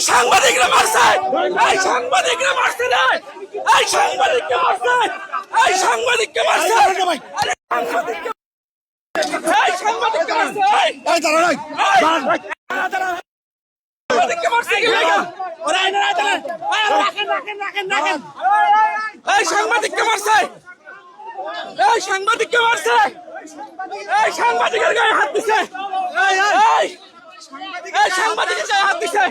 সাংবাদিকরা মারছে, সাংবাদিকরা মারছে না, সাংবাদিককে মারছে, সাংবাদিককে মারছে, সাংবাদিককে সাংবাদিককে মারছে, সাংবাদিককে মারছে, সাংবাদিকের গায়ে হাত দিছে, সাংবাদিকের গায়ে হাত দিছে।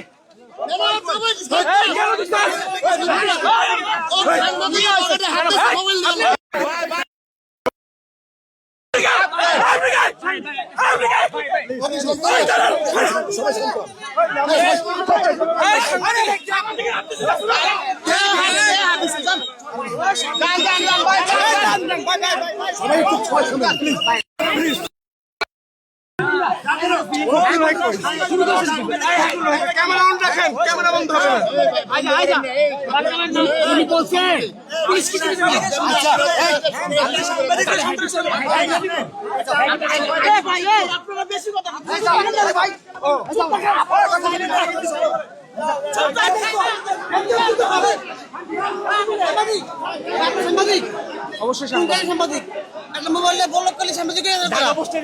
ক্যামেরা অন রাখেন, ক্যামেরা বন্ধ হবে। অবশ্যই সাংবাদিক মোবাইলে ব্লক করলে সাংবাদিক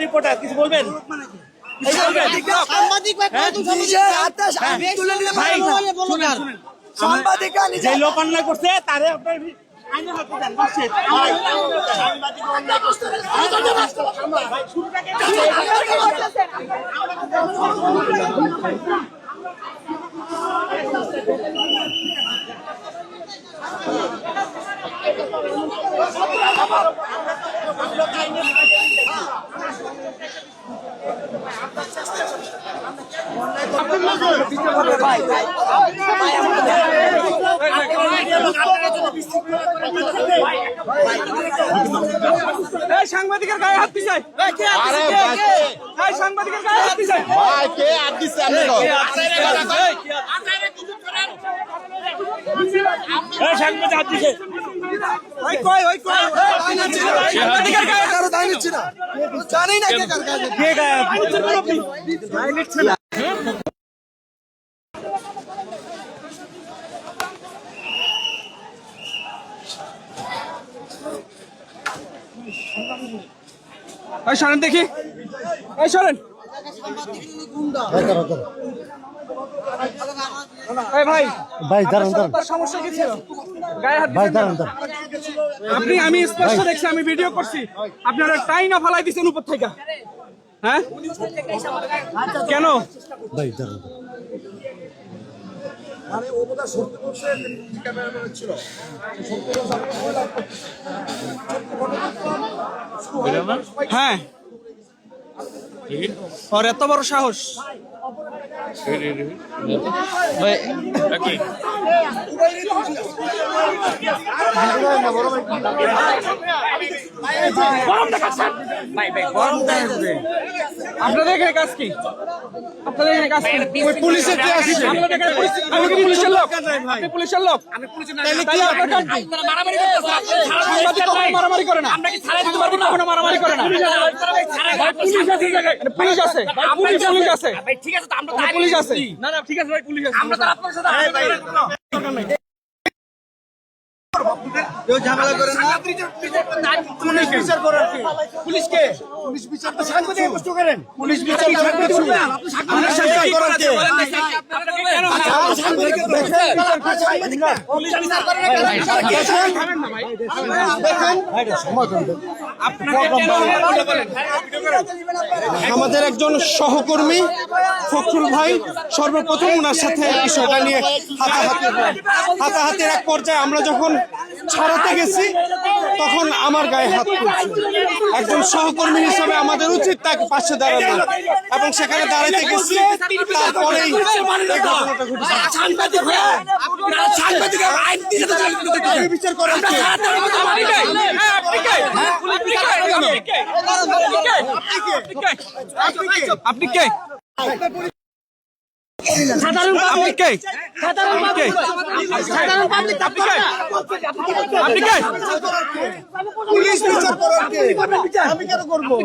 রিপোর্টার কিছু বলবেন? যে লোক অন্যায় করছে তারে আপনার সাংবাদিকের গায়ে হাত দিছে, সাংবাদিকের গায়ে হাত দিছে, সাংবাদিক হাত দিছে, জানি না সরেন দেখি, সরেন ভাই ভাই সমস্যা কি ছিল? গায়ে হাত আপনি, আমি স্পষ্ট দেখছি, আমি ভিডিও করছি, আপনারা টাই না ফালাই দিচ্ছেন উপর থেকে। হ্যাঁ কেন ভাই হ্যাঁ আর এত বড় সাহস আপনাদের এখানে কাজ কি? আপনাদের এখানে কাজ কি? পুলিশের পুলিশের লোক, আপনি পুলিশের লোক, মারামারি করে না, মারামারি করে না, পুলিশ আছে, পুলিশ আছে, ঠিক আছে, পুলিশ আছে, না না ঠিক আছে ভাই, পুলিশ আছে, আমরা তো আপনার সাথে ঝামেলা করে না, পুলিশ বিচার করার কি? পুলিশকে পুলিশ বিচার সাংবাদিক প্রশ্ন করেন, পুলিশ বিচার করার কি? আমাদের একজন সহকর্মী ফখরুল ভাই সর্বপ্রথম ওনার সাথে বিষয়টা নিয়ে হাতাহাতির এক পর্যায়ে আমরা যখন ছাড়াতে গেছি তখন আমার গায়ে হাত তুলছে। একজন সহকর্মী হিসেবে আমাদের উচিত তাকে পাশে দাঁড়ানো, এবং সেখানে দাঁড়াতে গেছি, তারপরেই বিচার করেন আপনি কে? আপনি কে? আপনি কে? পুলিশ বিচার করার কে? আমি কেন করবো?